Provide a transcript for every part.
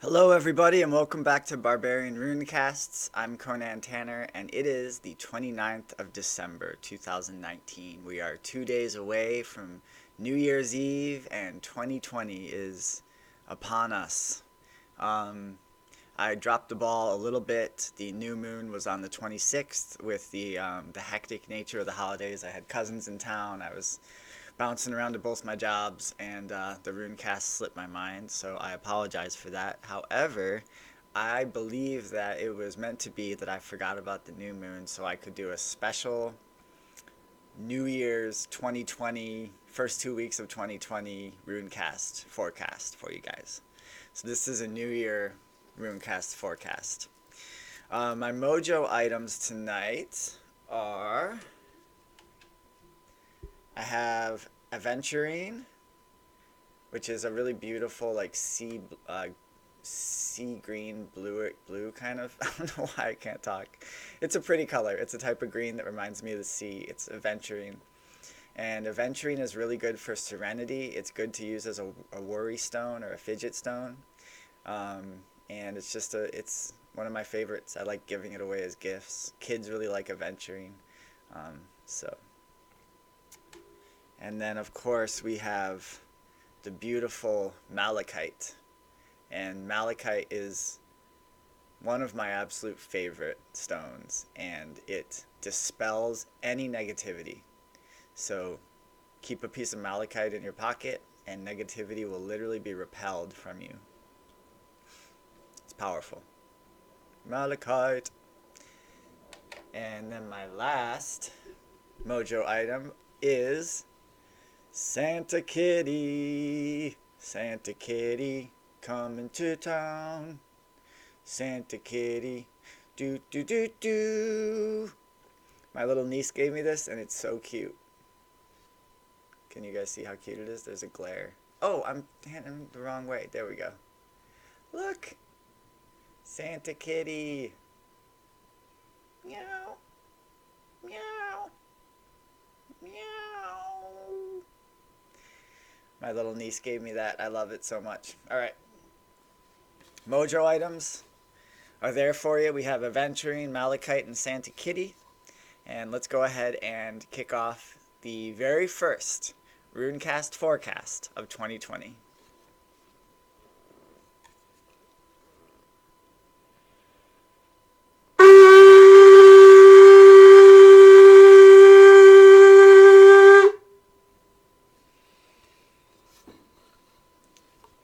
Hello, everybody, and welcome back to Barbarian Runecasts. I'm Conan Tanner, and it is the 29th of December, 2019. We are 2 days away from New Year's Eve, and 2020 is upon us. Um, I dropped the ball a little bit. The new moon was on the 26th. With the hectic nature of the holidays, I had cousins in town. I was bouncing around to both my jobs, and the Runecast slipped my mind, so I apologize for that. However, I believe that it was meant to be that I forgot about the new moon so I could do a special New Year's 2020, first 2 weeks of 2020 Runecast forecast for you guys. So this is a New Year Runecast forecast. My mojo items tonight are I have aventurine, which is a really beautiful like sea green blue kind of. I don't know why I can't talk. It's a pretty color. It's a type of green that reminds me of the sea. It's aventurine. And aventurine is really good for serenity. It's good to use as a worry stone or a fidget stone. And it's one of my favorites. I like giving it away as gifts. Kids really like aventurine. So And then, of course, we have the beautiful malachite. And malachite is one of my absolute favorite stones, and it dispels any negativity. So keep a piece of malachite in your pocket, and negativity will literally be repelled from you. It's powerful. Malachite. And then my last mojo item is Santa Kitty, Santa Kitty, coming to town. Santa Kitty, do do do do. My little niece gave me this, and it's so cute. Can you guys see how cute it is? There's a glare. Oh, I'm handing the wrong way. There we go. Look, Santa Kitty. Meow, meow, meow. My little niece gave me that. I love it so much. All right. Mojo items are there for you. We have aventurine, malachite, and Santa Kitty. And let's go ahead and kick off the very first Runecast forecast of 2020.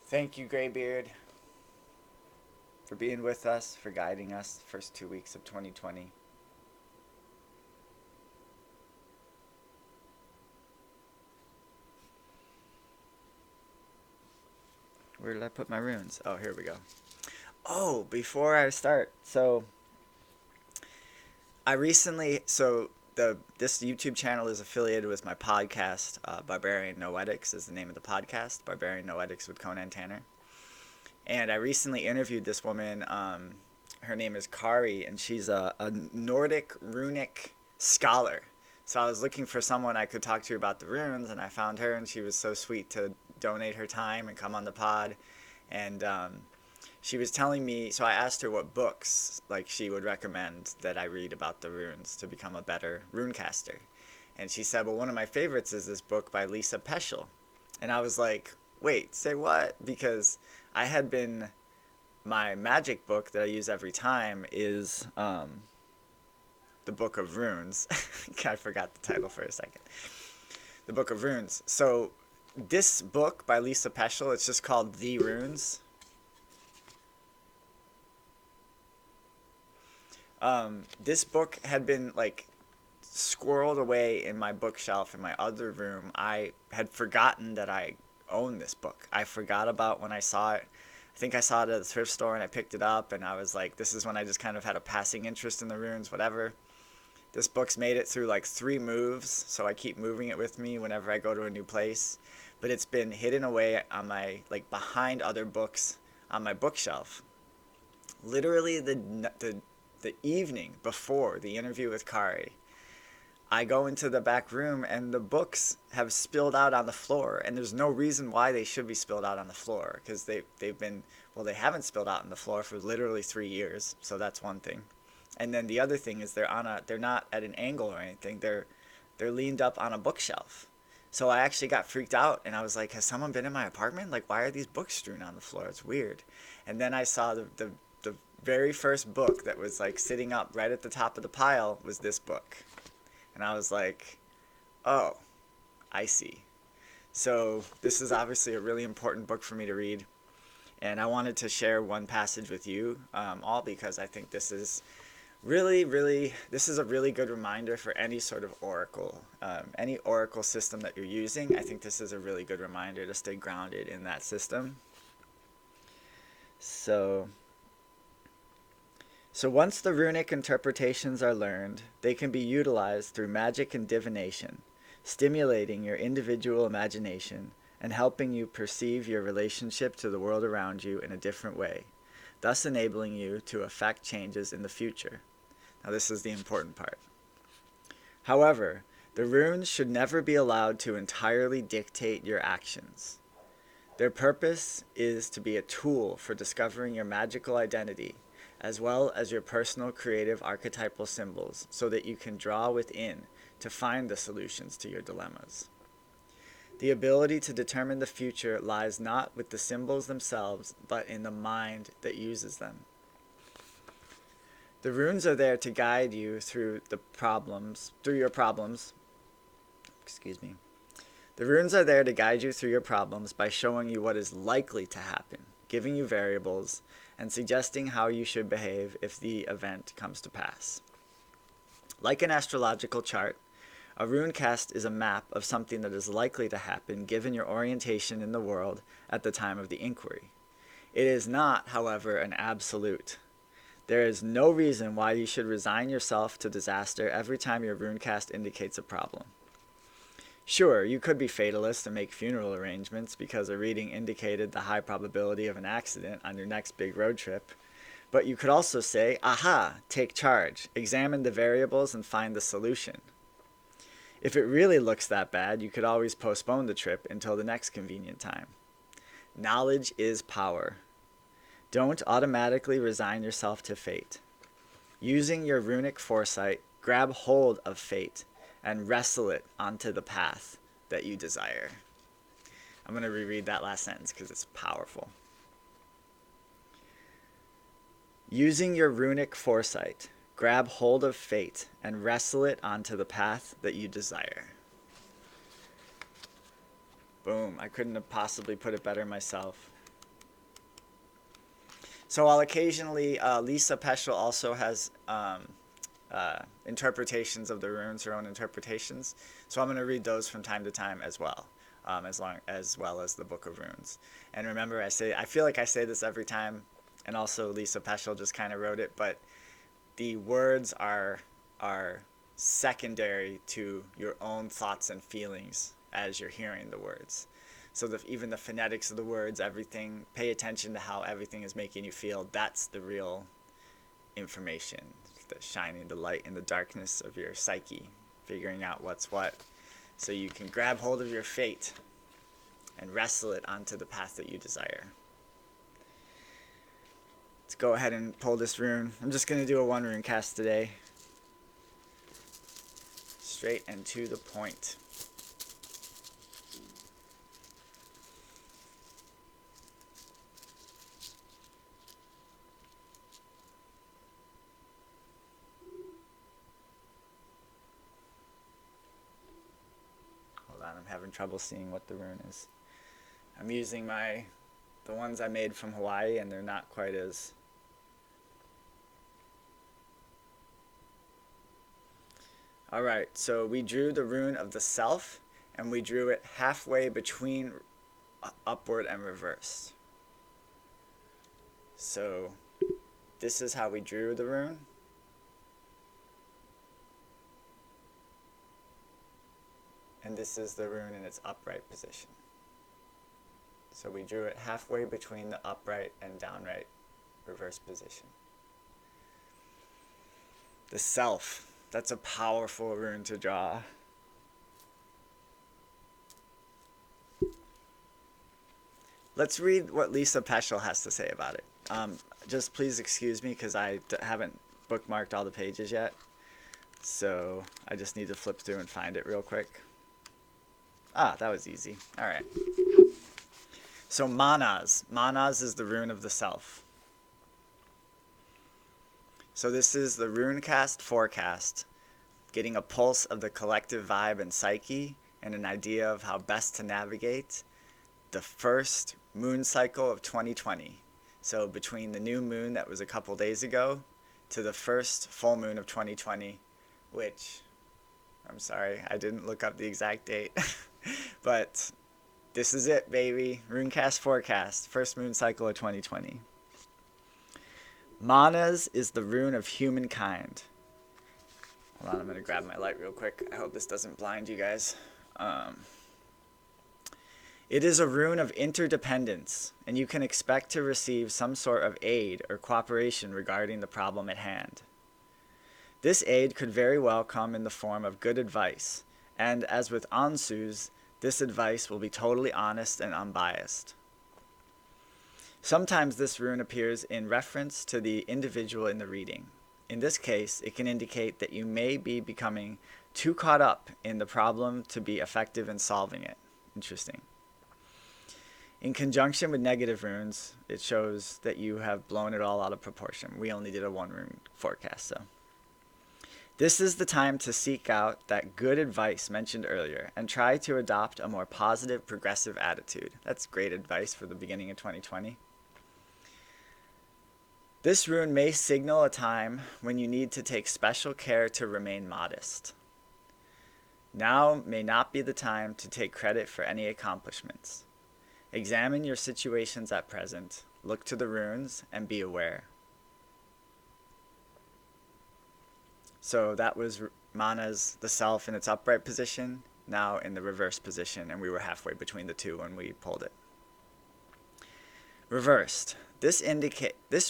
Thank you, Graybeard, for being with us, for guiding us the first 2 weeks of 2020. Where did I put my runes? Oh, here we go. Oh, before I start, this YouTube channel is affiliated with my podcast. Barbarian Noetics is the name of the podcast. Barbarian Noetics with Conan Tanner. And I recently interviewed this woman. Her name is Kari, and she's a Nordic runic scholar. So I was looking for someone I could talk to about the runes, and I found her, and she was so sweet to donate her time and come on the pod. And she was telling me, so I asked her what books like she would recommend that I read about the runes to become a better runecaster. And she said, well, one of my favorites is this book by Lisa Peschel. And I was like, wait, say what? Because my magic book that I use every time is the Book of Runes. I forgot the title for a second. The Book of Runes. So this book by Lisa Peschel, it's just called The Runes. This book had been like squirreled away in my bookshelf in my other room. I had forgotten that I owned this book. I forgot about when I saw it. I think I saw it at the thrift store and I picked it up, and I was like, this is when I just kind of had a passing interest in the runes, whatever. This book's made it through like 3 moves, so I keep moving it with me whenever I go to a new place. But it's been hidden away on my, like, behind other books on my bookshelf. Literally the evening before the interview with Kari, I go into the back room and the books have spilled out on the floor, and there's no reason why they should be spilled out on the floor, because they've been, well, they haven't spilled out on the floor for literally 3 years, so that's one thing. And then the other thing is they're not at an angle or anything. They're leaned up on a bookshelf. So I actually got freaked out, and I was like, has someone been in my apartment? Like, why are these books strewn on the floor? It's weird. And then I saw the very first book that was like sitting up right at the top of the pile was this book. And I was like, oh, I see. So this is obviously a really important book for me to read. And I wanted to share one passage with you, all because I think this is this is a really good reminder for any sort of oracle. Any oracle system that you're using, I think this is a really good reminder to stay grounded in that system. So once the runic interpretations are learned, they can be utilized through magic and divination, stimulating your individual imagination and helping you perceive your relationship to the world around you in a different way, thus enabling you to affect changes in the future. Now this is the important part. However, the runes should never be allowed to entirely dictate your actions. Their purpose is to be a tool for discovering your magical identity, as well as your personal creative archetypal symbols, so that you can draw within to find the solutions to your dilemmas. The ability to determine the future lies not with the symbols themselves, but in the mind that uses them. The runes are there to guide you through your problems. Excuse me. The runes are there to guide you through your problems by showing you what is likely to happen, giving you variables, and suggesting how you should behave if the event comes to pass. Like an astrological chart, a runecast is a map of something that is likely to happen given your orientation in the world at the time of the inquiry. It is not, however, an absolute. There is no reason why you should resign yourself to disaster every time your runecast indicates a problem. Sure, you could be fatalist and make funeral arrangements because a reading indicated the high probability of an accident on your next big road trip, but you could also say, aha, take charge, examine the variables and find the solution. If it really looks that bad, you could always postpone the trip until the next convenient time. Knowledge is power. Don't automatically resign yourself to fate. Using your runic foresight, grab hold of fate and wrestle it onto the path that you desire. I'm going to reread that last sentence because it's powerful. Using your runic foresight, grab hold of fate and wrestle it onto the path that you desire. Boom, I couldn't have possibly put it better myself. So while occasionally Lisa Peschel also has interpretations of the runes, her own interpretations. So I'm going to read those from time to time as well, as well as the Book of Runes. And remember, I feel like I say this every time, and also Lisa Peschel just kind of wrote it, but the words are secondary to your own thoughts and feelings as you're hearing the words. So even the phonetics of the words, everything, pay attention to how everything is making you feel. That's the real information, that's shining the light in the darkness of your psyche, figuring out what's what, so you can grab hold of your fate and wrestle it onto the path that you desire. Let's go ahead and pull this rune. I'm just going to do a one rune cast today. Straight and to the point. I'm having trouble seeing what the rune is. I'm using the ones I made from Hawaii, and they're not quite as... Alright, so we drew the rune of the self, and we drew it halfway between upward and reversed. So this is how we drew the rune. And this is the rune in its upright position. So we drew it halfway between the upright and downright reverse position. The self. That's a powerful rune to draw. Let's read what Lisa Peschel has to say about it. Just please excuse me because I haven't bookmarked all the pages yet. So I just need to flip through and find it real quick. Ah, that was easy. All right. So Mannaz. Mannaz is the rune of the self. So this is the Runecast forecast, getting a pulse of the collective vibe and psyche and an idea of how best to navigate the first moon cycle of 2020. So between the new moon that was a couple days ago to the first full moon of 2020, which, I'm sorry, I didn't look up the exact date, but this is it, baby. Runecast forecast, first moon cycle of 2020. Mannaz is the rune of humankind. Hold on, I'm going to grab my light real quick. I hope this doesn't blind you guys. It is a rune of interdependence, and you can expect to receive some sort of aid or cooperation regarding the problem at hand. This aid could very well come in the form of good advice, and as with Ansu's, this advice will be totally honest and unbiased. Sometimes this rune appears in reference to the individual in the reading. In this case, it can indicate that you may be becoming too caught up in the problem to be effective in solving it. Interesting. In conjunction with negative runes, it shows that you have blown it all out of proportion. We only did a one rune forecast, so. This is the time to seek out that good advice mentioned earlier and try to adopt a more positive, progressive attitude. That's great advice for the beginning of 2020. This rune may signal a time when you need to take special care to remain modest. Now may not be the time to take credit for any accomplishments. Examine your situations at present, look to the runes, and be aware. So that was Mannaz, the self, in its upright position, now in the reverse position, and we were halfway between the two when we pulled it. Reversed. This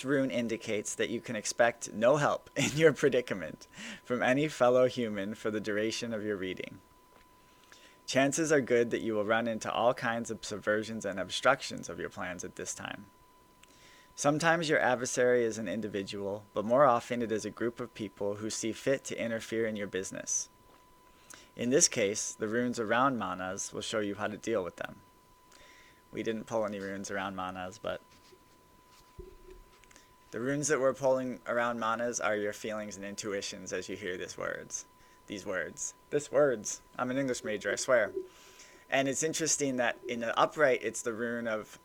rune indicates that you can expect no help in your predicament from any fellow human for the duration of your reading. Chances are good that you will run into all kinds of subversions and obstructions of your plans at this time. Sometimes your adversary is an individual, but more often it is a group of people who see fit to interfere in your business. In this case, the runes around Mannaz will show you how to deal with them. We didn't pull any runes around Mannaz, but the runes that we're pulling around Mannaz are your feelings and intuitions as you hear these words. I'm an English major, I swear. And it's interesting that in the upright, it's the rune of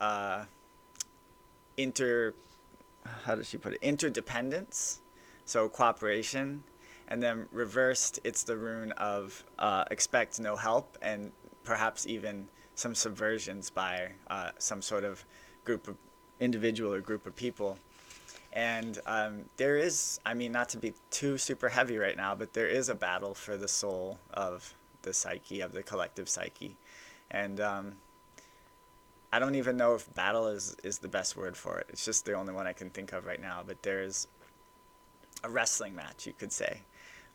interdependence, so cooperation. And then reversed, it's the rune of expect no help and perhaps even some subversions by some sort of group of individual or group of people. And there is, not to be too super heavy right now, but there is a battle for the soul of the psyche, of the collective psyche. And I don't even know if battle is the best word for it. It's just the only one I can think of right now. But there's a wrestling match, you could say.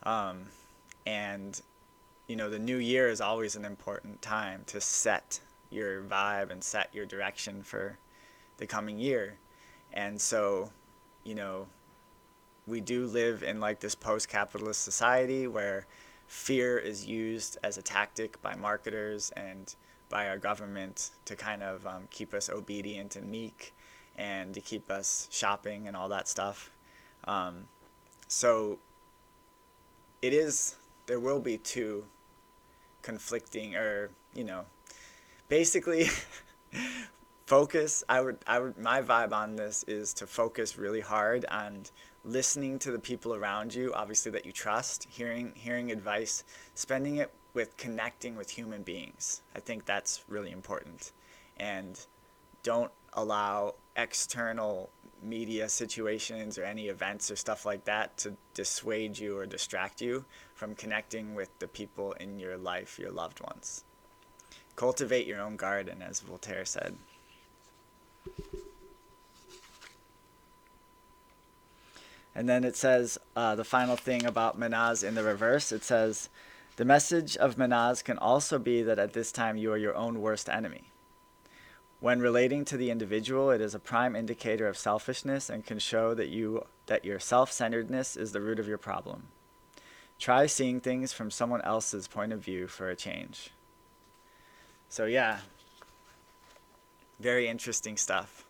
And, the new year is always an important time to set your vibe and set your direction for the coming year. And so, we do live in like this post-capitalist society where fear is used as a tactic by marketers and by our government to kind of keep us obedient and meek and to keep us shopping and all that stuff. So there will be two conflicting basically focus. My vibe on this is to focus really hard on listening to the people around you, obviously that you trust, hearing advice, spending it with connecting with human beings. I think that's really important. And don't allow external media situations or any events or stuff like that to dissuade you or distract you from connecting with the people in your life, your loved ones. Cultivate your own garden, as Voltaire said. And then it says the final thing about Mannaz in the reverse. It says, the message of Mannaz can also be that at this time you are your own worst enemy. When relating to the individual, it is a prime indicator of selfishness and can show that your self-centeredness is the root of your problem. Try seeing things from someone else's point of view for a change. So yeah, very interesting stuff.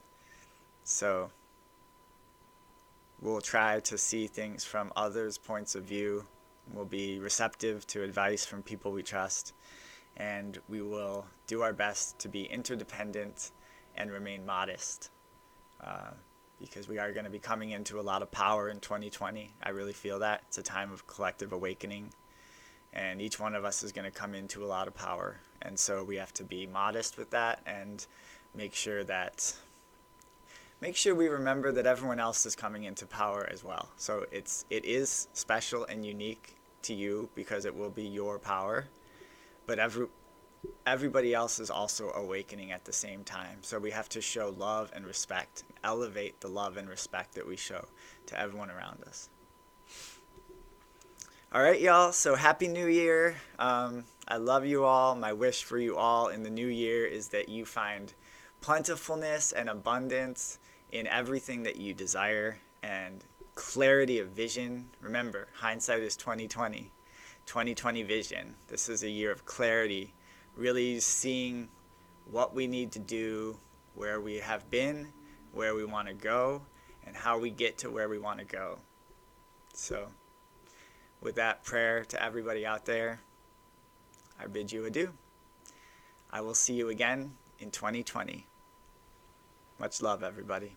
So we'll try to see things from others' points of view. We'll be receptive to advice from people we trust. And we will do our best to be interdependent and remain modest. Because we are going to be coming into a lot of power in 2020. I really feel that. It's a time of collective awakening. And each one of us is going to come into a lot of power. And so we have to be modest with that and make sure we remember that everyone else is coming into power as well. So it is special and unique to you because it will be your power. But everybody else is also awakening at the same time. So we have to show love and respect, elevate the love and respect that we show to everyone around us. All right, y'all. So Happy New Year. I love you all. My wish for you all in the new year is that you find plentifulness and abundance in everything that you desire and clarity of vision. Remember, hindsight is 2020. 2020 vision. This is a year of clarity, really seeing what we need to do, where we have been, where we want to go, and how we get to where we want to go. So, with that prayer to everybody out there, I bid you adieu. I will see you again in 2020. Much love, everybody.